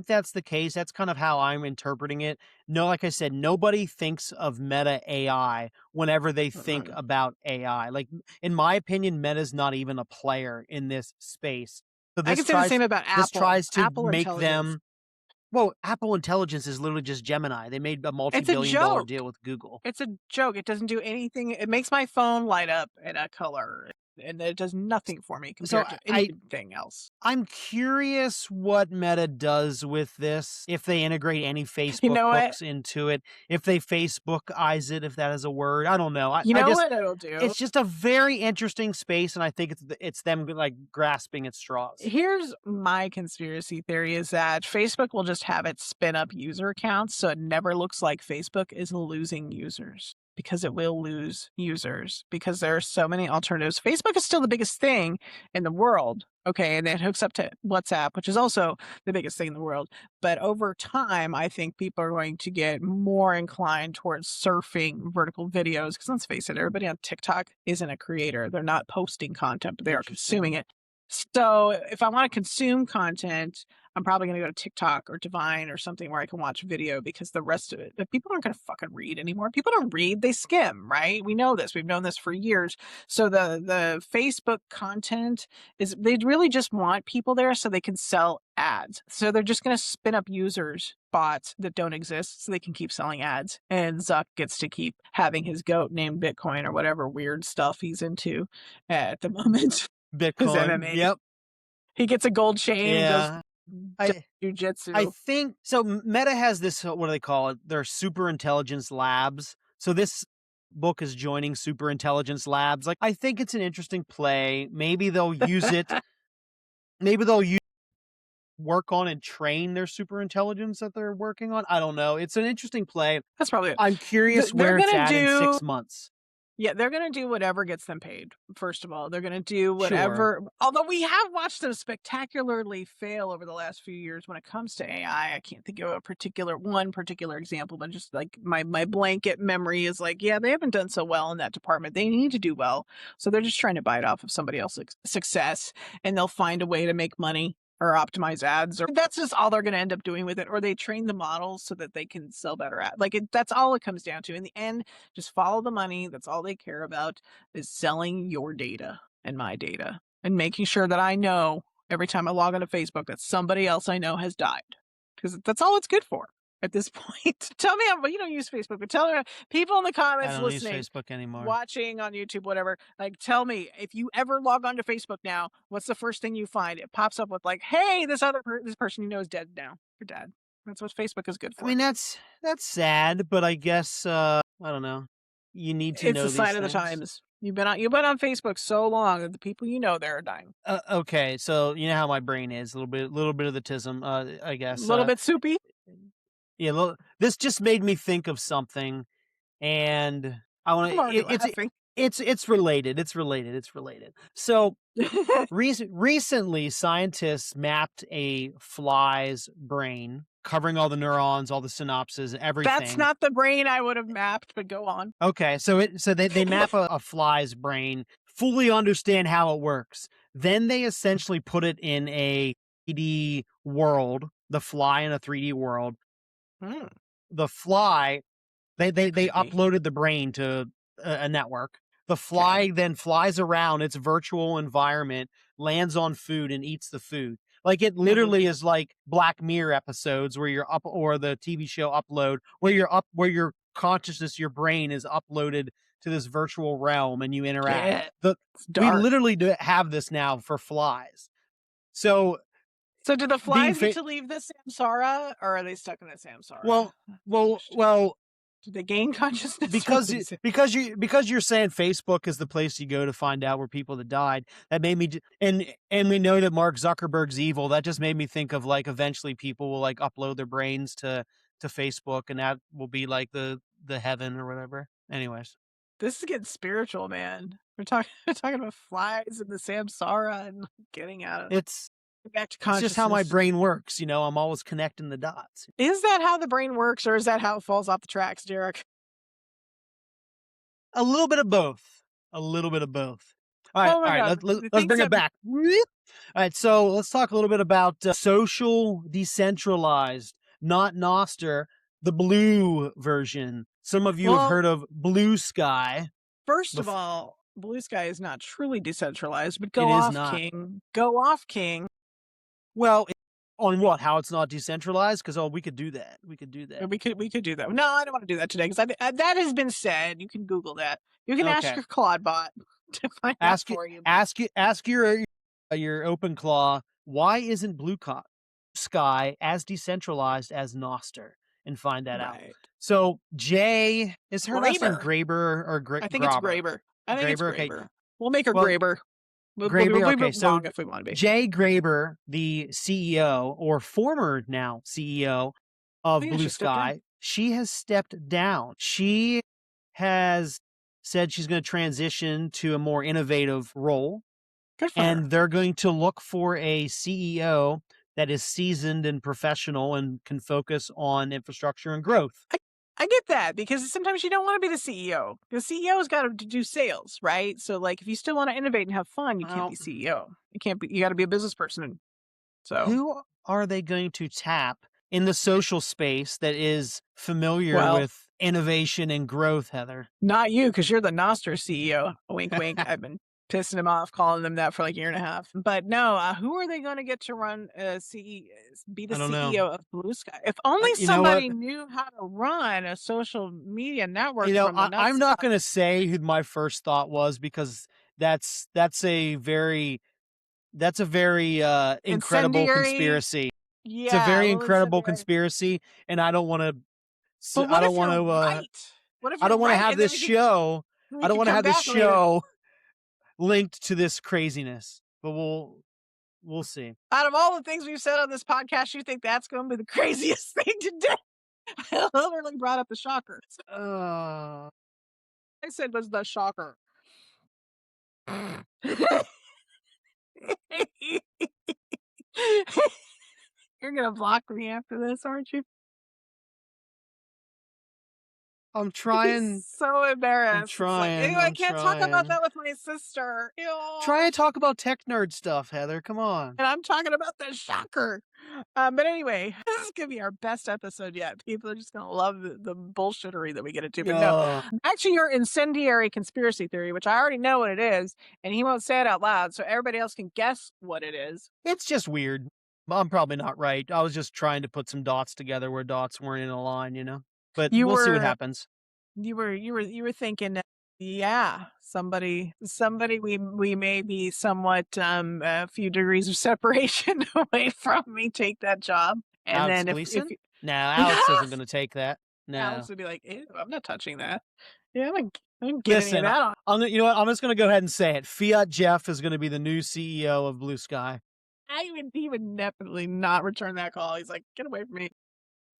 that's the case. That's kind of how I'm interpreting it. No, like I said, nobody thinks of meta AI whenever they think
Mhm.
about AI. Like, in my opinion, Meta's not even a player in this space. So
I can say the same about Apple.
this tries to
Apple
make
Intelligence.
them. Well, Apple Intelligence is literally just Gemini. They made a
It's a
multi-billion-dollar
joke.
deal with Google.
It's a joke. It doesn't do anything. It makes my phone light up in a color, and it does nothing for me
So
compared to anything else.
I'm curious what Meta does with this, if they integrate any
You
Facebook
know what?
books into it, if they Facebookize it, if that is a word. I don't know.
You know what it'll do?
It's just a very interesting space, and I think it's them like grasping at straws.
Here's my conspiracy theory is that Facebook will just have it spin up user accounts so it never looks like Facebook is losing users, because it will lose users because there are so many alternatives. Facebook is still the biggest thing in the world. Okay, and it hooks up to WhatsApp, which is also the biggest thing in the world. But over time, I think people are going to get more inclined towards surfing vertical videos because let's face it, everybody on TikTok isn't a creator. They're not posting content, but they are consuming it. So if I want to consume content, I'm probably going to go to TikTok or Divine or something where I can watch video because the rest of it, the people aren't going to fucking read anymore. People don't read, they skim, right? We know this. We've known this for years. So the Facebook content is they really just want people there so they can sell ads. So they're just going to spin up users, bots that don't exist so they can keep selling ads. And Zuck gets to keep having his goat named Bitcoin or whatever weird stuff he's into at the moment. His
Bitcoin.
MMA.
Yep.
He gets a gold chain
Yeah.
and
I-
does jujitsu.
I think so. Meta has this, what do they call it? Their super intelligence labs. So this book is joining super intelligence labs. Like, I think it's an interesting play. Maybe they'll use it. Maybe they'll work on and train their super intelligence that they're working on. I don't know. It's an interesting play.
That's probably it.
I'm curious
They're
where it's
gonna
at in 6 months.
Yeah, they're going to do whatever gets them paid. First of all, they're going to do whatever. Although we have watched them spectacularly fail over the last few years when it comes to AI. I can't think of one particular example, but just like my blanket memory is like, yeah, they haven't done so well in that department. They need to do well. So they're just trying to bite off of somebody else's success, and they'll find a way to make money or optimize ads, or that's just all they're going to end up doing with it. Or they train the models so that they can sell better ads. That's all it comes down to. In the end, just follow the money. That's all they care about, is selling your data and my data and making sure that I know every time I log onto Facebook that somebody else I know has died, because that's all it's good for at this point. Tell me, you don't use Facebook, but tell me, people in the
I
comments
don't use
listening,
Facebook anymore.
watching on YouTube, whatever, like, tell me, if you ever log on to Facebook now, what's the first thing you find? It pops up with like, hey, this person you know is dead now. You're dead. That's what Facebook is good for.
I mean, that's sad, but I guess I don't know. You need to know
it's the
these
sign of the
things.
times. You've been on Facebook so long that the people you know there are dying.
Okay, so you know how my brain is, a little bit of the tism, I guess.
A little bit soupy.
Yeah, this just made me think of something, and I want
I'm already
to.
laughing.
It's related. It's related. So recently, scientists mapped a fly's brain, covering all the neurons, all the synapses, everything.
That's not the brain I would have mapped, but go on.
Okay, so they map a fly's brain, fully understand how it works. Then they essentially put it in a 3D world, the fly in a 3D world. The fly, they uploaded the brain to a network. The fly then flies around its virtual environment, lands on food, and eats the food. Like, it literally is like Black Mirror episodes where you're up, or the TV show Upload, where your consciousness, your brain is uploaded to this virtual realm and you interact. We literally have this now for flies. So
do the flies get to leave the samsara, or are they stuck in the samsara?
Well,
do they gain consciousness?
Because you're saying Facebook is the place you go to find out where people that died. That made me, and we know that Mark Zuckerberg's evil. That just made me think of, like, eventually people will like upload their brains to to Facebook, and that will be like the heaven or whatever. Anyways,
This is getting spiritual, man. We're talking about flies and the samsara and getting out of
it's
back to
it's
consciousness.
just how my brain works. I'm always connecting the dots.
Is that how the brain works, or is that how it falls off the tracks, Derek?
A little bit of both. A little bit of both. All right,
Oh my God.
let's bring it back. All right, so let's talk a little bit about social decentralized, not Nostr, the blue version. Some of you have heard of Bluesky.
First of all, Bluesky is not truly decentralized, but
It is not.
King. Go off, King.
Well, on what? How it's not decentralized? Because we could do that. We could do that.
We could do that. No, I don't want to do that today because that has been said. You can Google that. You can ask your Clawbot to find out for you.
Ask your OpenClaw, why isn't Blue Sky as decentralized as Nostr, and find that out. So Jay, is her last name Graber or
I think it's Graber. I think it's Graber. Okay. We'll make her Graber.
Graber, okay, so
if we want to be.
Jay Graber, the CEO, or former now CEO of Bluesky, she has stepped down. She has said she's going to transition to a more innovative role.
Good for her.
And they're going to look for a CEO that is seasoned and professional and can focus on infrastructure and growth.
I get that, because sometimes you don't want to be the CEO. The CEO's got to do sales, right? So, like, if you still want to innovate and have fun, you can't be CEO. You can't be. You got to be a business person. So,
who are they going to tap in the social space that is familiar with innovation and growth, Heather?
Not you, because you're the Nostr CEO. Wink, wink. I've been pissing him off, calling them that for like a year and a half. But no, who are they going to get to be the CEO of Bluesky? If only somebody knew how to run a social media network.
I'm not going to say who my first thought was, because that's a very incredible conspiracy.
Yeah,
it's a very incredible conspiracy, and I don't want to. I don't want to. I don't want to have this show. I don't want to have this show linked to this craziness, but we'll see.
Out of all the things we've said on this podcast, you think that's going to be the craziest thing to do? I literally brought up the shocker. I said was the shocker. You're going to block me after this, aren't you?
I'm trying.
He's so embarrassed.
I'm trying.
I can't talk about that with my sister.
Try and talk about tech nerd stuff, Heather. Come on.
And I'm talking about the shocker. But anyway, this is going to be our best episode yet. People are just going to love the bullshittery that we get into. But no, actually, your incendiary conspiracy theory, which I already know what it is, and he won't say it out loud, so everybody else can guess what it is.
It's just weird. I'm probably not right. I was just trying to put some dots together where dots weren't in a line, But we'll see what happens.
You were thinking, yeah, somebody we may be somewhat a few degrees of separation away from me take that job. And
Alex
then
Gleason? No, Alex isn't going to take that. No.
Alex would be like, ew, I'm not touching that. Yeah, I'm getting that on.
You know what? I'm just going to go ahead and say it. Fiat Jeff is going to be the new CEO of Bluesky.
He would definitely not return that call. He's like, get away from me.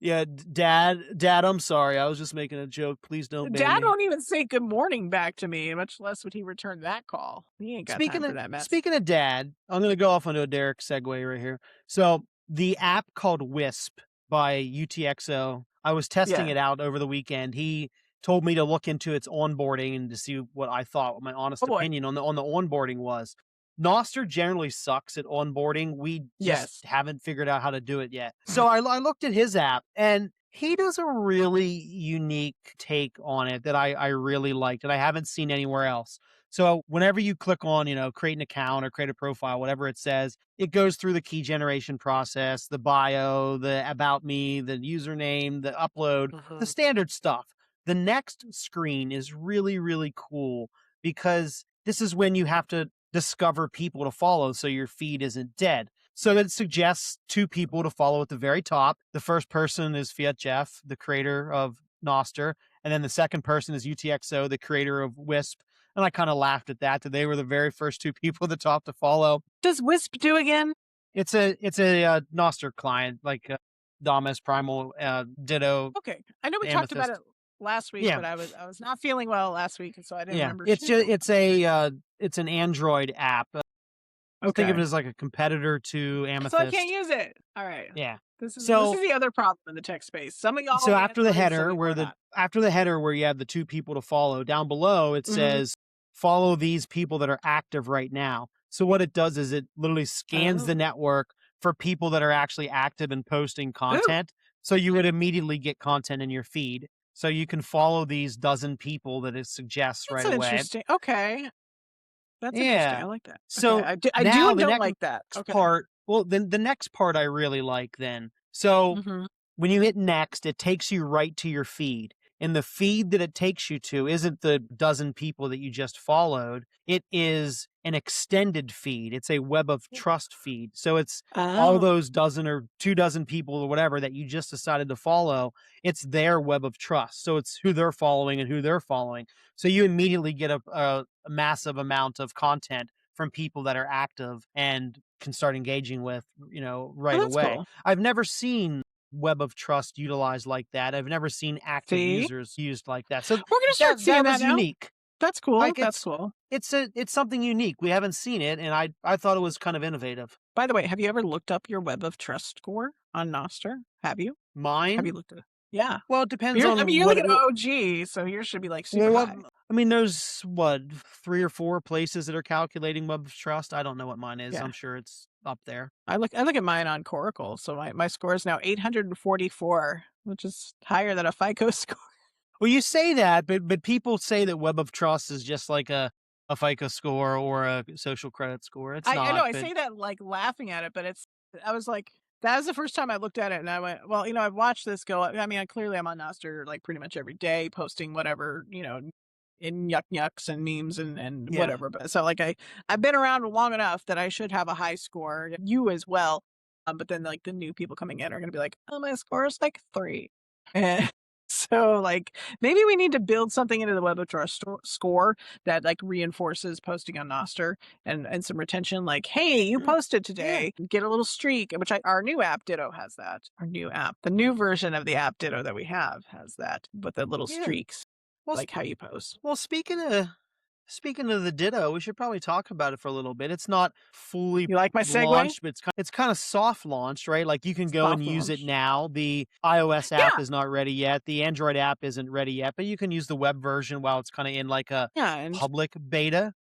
Yeah, Dad, I'm sorry. I was just making a joke. Please don't ban
Dad
me.
won't even say good morning back to me, much less would he return that call. He ain't got time for that mess.
Speaking of Dad, I'm going to go off onto a Derek segue right here. So the app called Wisp by UTXO, I was testing it out over the weekend. He told me to look into its onboarding and to see what I thought, what my honest opinion on the onboarding was. Nostr generally sucks at onboarding. We just haven't figured out how to do it yet. So I looked at his app, and he does a really unique take on it that I really liked, and I haven't seen anywhere else. So whenever you click on, create an account or create a profile, whatever it says, it goes through the key generation process, the bio, the about me, the username, the upload, the standard stuff. The next screen is really, really cool, because this is when you have to discover people to follow so your feed isn't dead. So it suggests 2 people to follow at the very top. The first person is Fiat Jeff, the creator of Nostr, and then the second person is UTXO, the creator of Wisp. And I kind of laughed at that they were the very first 2 people at the top to follow.
Does Wisp do again?
It's a Nostr client, like Damas, Primal, Ditto,
Okay, I know we talked about
Amethyst.
it last week,
Yeah.
but I was not feeling well last week, so I didn't
Yeah,
remember.
it's just it's an Android app. Think of it
Okay,
as like a competitor to
so I can't
Amethyst.
use it. All right,
Yeah.
this is
So
the other problem in the tech space. Some of y'all
so
are
after the
Android, some
header
of you are
where
not.
you have the 2 people to follow, down below it
Mhm.
says follow these people that are active right now. So what it does is it literally scans the
Oh,
network for people that are actually active and posting
ooh,
content. So you would immediately get content in your feed. So you can follow these dozen people that it suggests
that's
right
an
away.
interesting. Okay, that's interesting.
Yeah.
I like that. Okay,
So
I do
now
and
the
don't
next
like that. Okay.
part, well, then the next part I really like then. So
Mm-hmm.
when you hit next, it takes you right to your feed. And the feed that it takes you to isn't the dozen people that you just followed. It is an extended feed. It's a web of trust feed. So it's all
Oh,
those dozen or 2 dozen people or whatever that you just decided to follow. It's their web of trust. So it's who they're following and who they're following. So you immediately get a massive amount of content from people that are active and can start engaging with,
oh,
right
that's
away.
cool.
I've never seen web of trust utilized like that. I've never seen active
See,
users used like that. So
we're gonna start seeing
that
that
was
now.
unique.
That's cool.
Like
That's cool.
it's something unique. We haven't seen it, and I thought it was kind of innovative.
By the way, have you ever looked up your web of trust score on Nostr? Have you? Have
Mine?
you looked at it? Yeah.
Well, it depends on
You're
what
like
it
an OG, so yours should be like super
well,
high.
I mean, there's what 3 or 4 places that are calculating web of trust. I don't know what mine is.
Yeah.
I'm sure it's up there.
I look at mine on Coracle, so my score is now 844, which is higher than a FICO score.
Well, you say that, but people say that web of trust is just like a FICO score or a social credit score. It's
I know
not,
I
but
say that like laughing at it, but I was like that was the first time I looked at it and I went, well, I've watched this go. I mean, clearly I'm on Nostr like pretty much every day, posting whatever, in yucks and memes and
yeah.
whatever. But so like I've been around long enough that I should have a high score. You as well. But then like the new people coming in are gonna be like, oh, my score is like 3. And so like maybe we need to build something into the web of trust score that like reinforces posting on Nostr and some retention. Like, hey, you posted today, get a little streak. Which our new app Ditto has that. Our new app, the new version of the app Ditto that we have has that, but the little
Yeah.
streaks,
Well,
like how you post.
well, speaking of the Ditto, we should probably talk about it for a little bit. It's not fully
You like my segue?
launched, but it's kind of soft launched, right? Like you can go and
Soft
use it
launch.
now. The iOS app
Yeah,
is not ready yet. The Android app isn't ready yet, but you can use the web version while it's kind of in like a
yeah, and
public beta,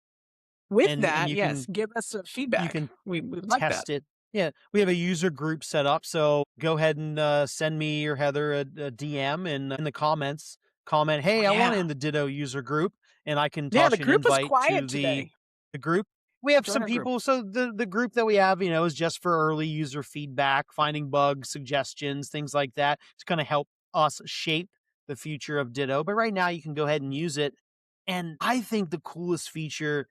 with
and
that, yes, give us some
you
feedback.
can
We would like that.
test it. Yeah, we have a user group set up, so go ahead and send me or Heather a DM and in the comments. Comment,
Oh,
hey, I want
yeah,
in the Ditto user group, and I can
yeah.
toss
The
you an
group was
invite to
quiet today.
the group. We have
Join
some
our group.
people, so the group that we have, is just for early user feedback, finding bugs, suggestions, things like that. It's going to help us shape the future of Ditto. But right now, you can go ahead and use it. And I think the coolest feature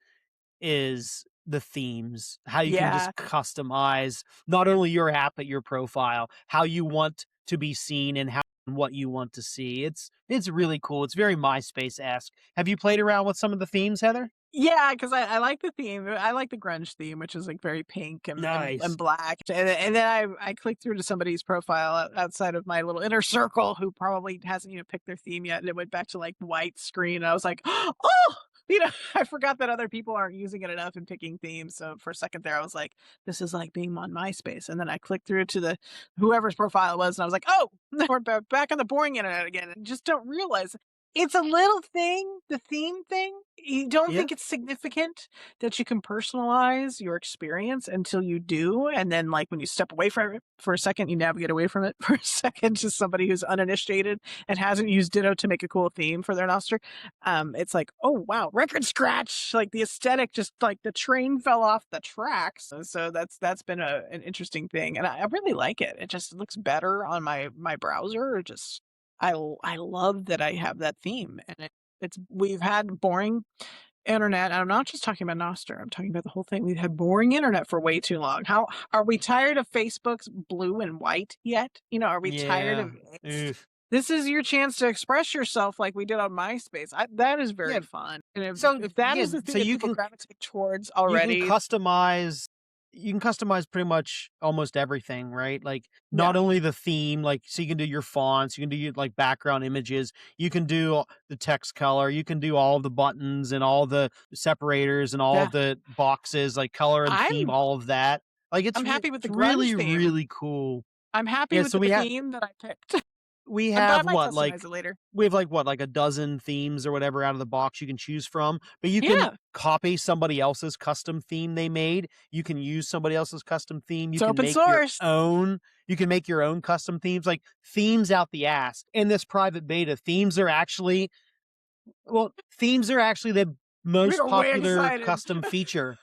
is the themes, how you can
Yeah,
just customize not only your app, but your profile, how you want to be seen and what you want to see. It's really cool. It's very MySpace-esque. Have you played around with some of the themes, Heather?
yeah, because I like the theme. I like the grunge theme, which is like very pink and
Nice.
black. And then I clicked through to somebody's profile outside of my little inner circle who probably hasn't picked their theme yet, and it went back to like white screen. And I was like, oh, I forgot that other people aren't using it enough and picking themes. So for a second there, I was like, this is like being on MySpace. And then I clicked through to the whoever's profile it was, and I was like, oh, we're back on the boring internet again, and just don't realize it's a little thing, the theme thing. You don't
Yeah.
think it's significant that you can personalize your experience until you do. And then, like, when you step away from it for a second, you navigate away from it for a second to somebody who's uninitiated and hasn't used Ditto to make a cool theme for their Nostr. It's like, oh, wow, record scratch. Like, the aesthetic, just like the train fell off the tracks. So that's been an interesting thing. And I really like it. It just looks better on my browser. I love that I have that theme, and we've had boring internet. I'm not just talking about Nostr. I'm talking about the whole thing. We've had boring internet for way too long. How are we tired of Facebook's blue and white yet? Are we tired of it?
Oof.
This is your chance to express yourself like we did on MySpace. That is very
Yeah.
fun. And
So
if that is the
so
thing that
you
people
can
gravitate towards already,
customize you can customize pretty much almost everything, right? Like not only the theme, like so you can do your fonts, you can do your like background images, you can do the text color, you can do all of the buttons and all the separators and all of the boxes, like color and theme, all of that. Like
I'm happy with the grunge
really,
theme.
really cool.
I'm happy with the theme that I picked.
We have
what, like
later. We have like a dozen themes or whatever out of the box you can choose from, but you can copy somebody else's custom theme they made. You can use somebody else's custom theme. You
it's
can
open
make
source.
your own. You can make your own custom themes, like themes out the ass. In this private beta, themes are actually the most popular custom feature.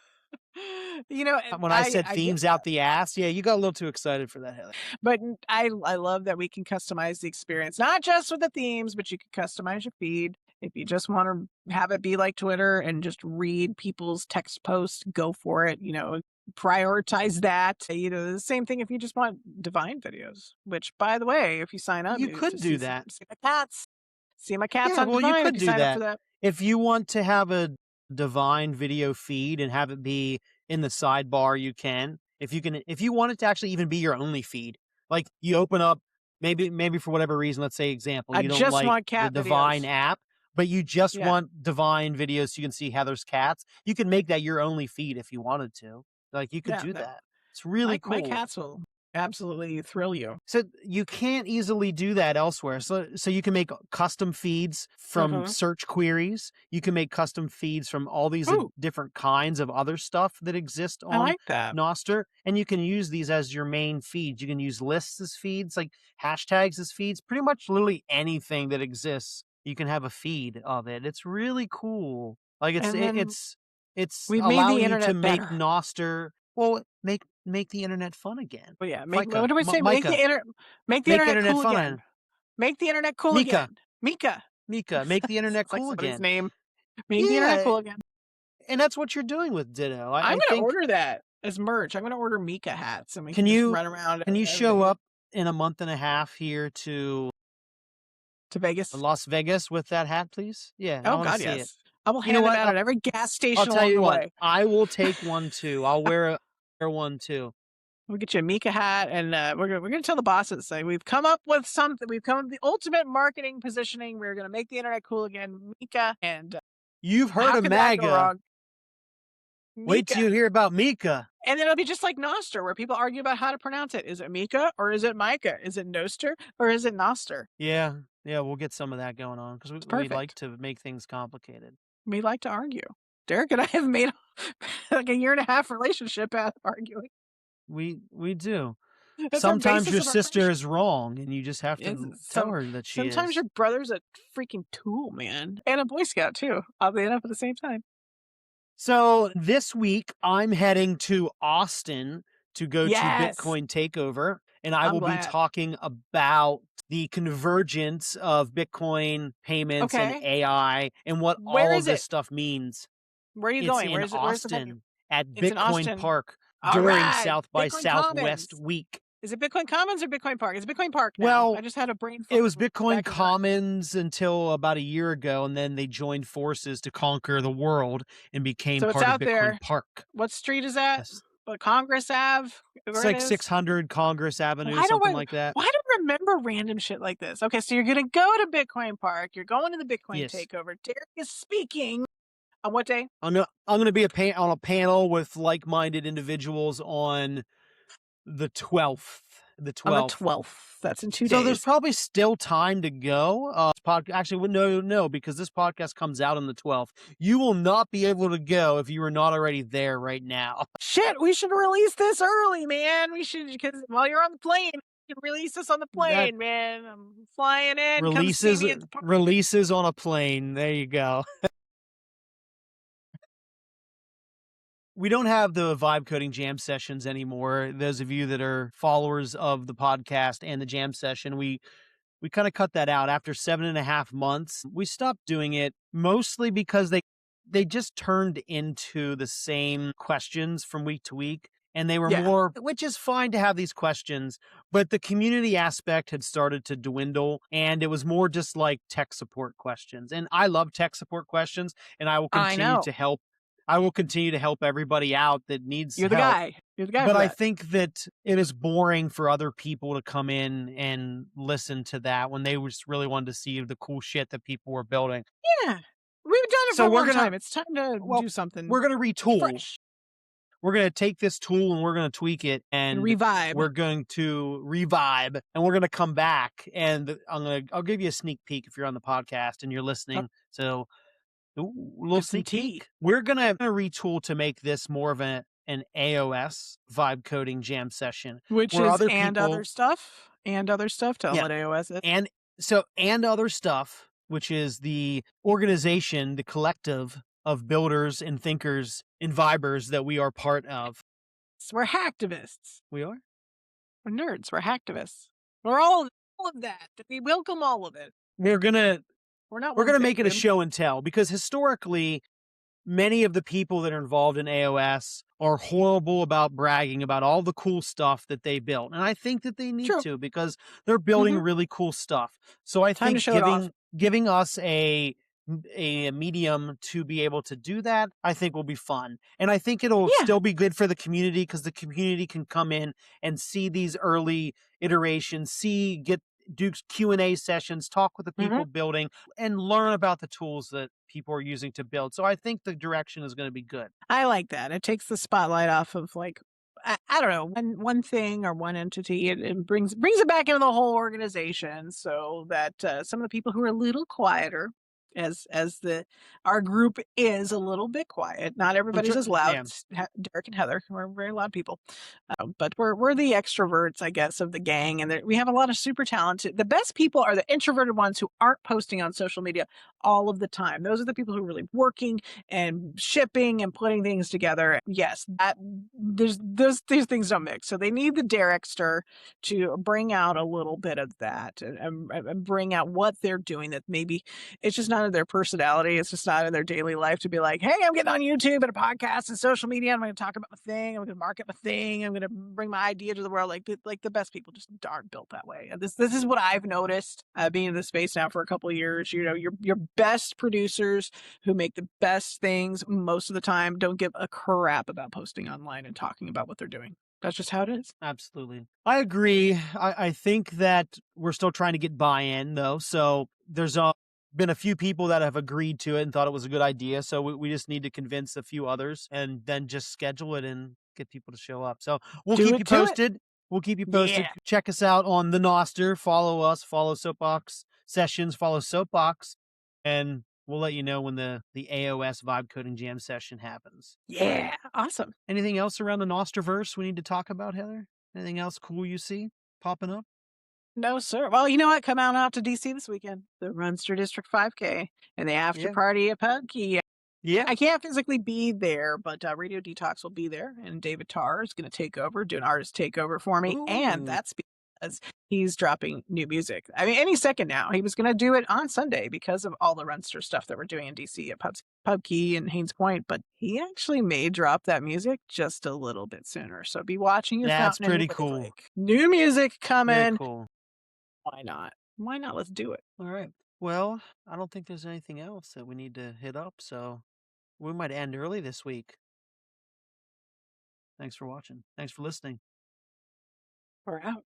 You know,
when I said themes out the ass, yeah, you got a little too excited for that, Haley.
But I love that we can customize the experience, not just with the themes, but you can customize your feed. If you just want to have it be like Twitter and just read people's text posts, go for it. You know, prioritize that. You know, the same thing if you just want divine videos, which, by the way, if you sign up,
you could do that.
See my cats. See my cats on
well,
Divine.
You could do that.
For that.
If you want to have a divine video feed and have it be in the sidebar, you can. If you want it to actually even be your only feed, like you open up, maybe for whatever reason, let's say example, you don't like the Divine app, but you just want Divine videos so you can see Heather's cats. You can make that your only feed if you wanted to. Like you could do that. It's really cool.
My cats will absolutely thrill you.
So you can't easily do that elsewhere. So you can make custom feeds from search queries. You can make custom feeds from all these different kinds of other stuff that exist on Nostr. And you can use these as your main feeds. You can use lists as feeds, like hashtags as feeds, pretty much literally anything that exists. You can have a feed of it. It's really cool. Like it's allowing you to make Nostr, make the internet fun again.
Well, yeah. What do we say? Make the internet cool
fun
again. Make the internet cool again. Mika.
Make the internet cool again.
Name. Make the internet cool again.
And that's what you're doing with Ditto.
I'm going to order that as merch. I'm going to order Mika hats, and we can just run around.
Can you show up in a month and a half here to
Vegas,
Las Vegas, with that hat, please? Yeah.
Oh God, yes. I will hand them out at every gas station. I'll tell you what.
I will take one too. I'll wear one too.
We'll get you a Mika hat, and we're gonna tell the bosses, say we've come up with something. We've come up with the ultimate marketing positioning. We're gonna make the internet cool again, Mika. And
you've heard of MAGA. Wait till you hear about Mika.
And then it'll be just like Nostr, where people argue about how to pronounce it. Is it Mika or is it Micah? Is it Nostr or is it Nostr?
Yeah, we'll get some of that going on because we like to make things complicated.
We like to argue. Derek and I have made like a 1.5 year relationship out of arguing.
We do. Sometimes your sister is wrong, and you just have to tell her that she is.
Sometimes your brother's a freaking tool, man, and a Boy Scout too. Oddly enough, at the same time.
So this week, I'm heading to Austin to go to Bitcoin Takeover, and I will be talking about the convergence of Bitcoin payments and AI and what all of this stuff means.
Where are you going?
Where's Austin at Bitcoin Park during South by Southwest week.
Is it Bitcoin Commons or Bitcoin Park? It's Bitcoin Park now.
Well,
I just had a brain
fart. It was Bitcoin Commons until about a year ago, and then they joined forces to conquer the world and became part of Bitcoin Park.
What street is that? Yes. Congress Ave?
It's like 600 Congress Avenue, something like that.
Why do I remember random shit like this? Okay, so you're going to go to Bitcoin Park. You're going to the Bitcoin Takeover. Derek is speaking. On what day?
I'm going to be on a panel with like-minded individuals on the 12th.
On the 12th. That's in 2 days.
So there's probably still time to go. Actually, no, because this podcast comes out on the 12th. You will not be able to go if you are not already there right now.
Shit, we should release this early, man. We should, because while you're on the plane, you can release this on the plane, man. I'm flying in.
Releases on a plane. There you go. We don't have the vibe coding jam sessions anymore. Those of you that are followers of the podcast and the jam session, we kind of cut that out after 7.5 months. We stopped doing it mostly because they just turned into the same questions from week to week. And they were more, which is fine to have these questions, but the community aspect had started to dwindle, and it was more just like tech support questions. And I love tech support questions, and I will continue to help I will continue to help everybody out that needs
You're the
help.
guy. You're the guy
But
for
I
that.
think that it is boring for other people to come in and listen to that when they just really wanted to see the cool shit that people were building.
Yeah. We've done it for
So
a
we're
long
gonna
time. It's time to
well,
do something
we're gonna retool.
fresh
We're gonna take this tool and we're gonna tweak it
and
and
revive.
we're going to revibe and we're gonna come back and I'll give you a sneak peek if you're on the podcast and you're listening. So ooh, a little
Get some
sneak
tea.
peek. We're gonna retool to make this more of an AOS vibe coding jam session,
Which
where
is
other
and
people,
other stuff. And other stuff. Tell them
yeah,
what AOS is.
and other stuff, which is the organization, the collective of builders and thinkers and vibers that we are part of.
So we're hacktivists.
We are.
We're nerds. We're hacktivists. We're all of that. We welcome all of it.
We're gonna
We're not.
we're
one
gonna
thing,
make it a
man.
show and tell because historically, many of the people that are involved in AOS are horrible about bragging about all the cool stuff that they built. And I think that they need
True.
to because they're building
Mhm.
really cool stuff. So I
Time to
think
show it off.
giving us a medium to be able to do that, I think will be fun. And I think it'll
Yeah.
still be good for the community because the community can come in and see these early iterations, do Q&A sessions, talk with the people building, and learn about the tools that people are using to build. So I think the direction is going to be good.
I like that. It takes the spotlight off of like I don't know, one thing or one entity. It brings it back into the whole organization so that some of the people who are a little quieter, as our group is a little bit quiet. Not everybody's as loud.
Yeah.
Derek and Heather, we're very loud people, but we're the extroverts, I guess, of the gang, and we have a lot of super talented. The best people are the introverted ones who aren't posting on social media all of the time. Those are the people who are really working and shipping and putting things together. Yes, that these things don't mix. So they need the Derekster to bring out a little bit of that and bring out what they're doing that maybe it's just not in their personality. It's just not in their daily life to be like, hey, I'm getting on YouTube and a podcast and social media. I'm going to talk about my thing. I'm going to market my thing. I'm going to bring my idea to the world. Like the best people just aren't built that way. And this is what I've noticed being in the space now for a couple of years. You know, your best producers who make the best things most of the time don't give a crap about posting online and talking about what they're doing. That's just how it is.
Absolutely. I agree. I think that we're still trying to get buy-in, though. So there's been a few people that have agreed to it and thought it was a good idea. So we just need to convince a few others and then just schedule it and get people to show up. So we'll keep you posted. We'll keep you posted.
Yeah.
Check us out on the Nostr. Follow us. Follow Soapbox Sessions. Follow Soapbox. And we'll let you know when the AOS Vibe Coding Jam session happens.
Yeah. Awesome.
Anything else around the Nostrverse we need to talk about, Heather? Anything else cool you see popping up?
No, sir. Well, you know what? Come out to DC this weekend. The RUNSTR District 5K and the after party at Puggy.
Yeah.
I can't physically be there, but Radio Detox will be there, and David Tarr is going to take over, do an artist takeover for me, and that's because he's dropping new music. I mean, any second now. He was going to do it on Sunday because of all the RUNSTR stuff that we're doing in DC at Pubkey and Haynes Point, but he actually may drop that music just a little bit sooner. So be watching your
That's
fountain.
pretty cool.
Like, new music coming.
Very cool.
Why not? Why not? Let's do it.
All right. Well, I don't think there's anything else that we need to hit up, so we might end early this week. Thanks for watching. Thanks for listening.
We're out.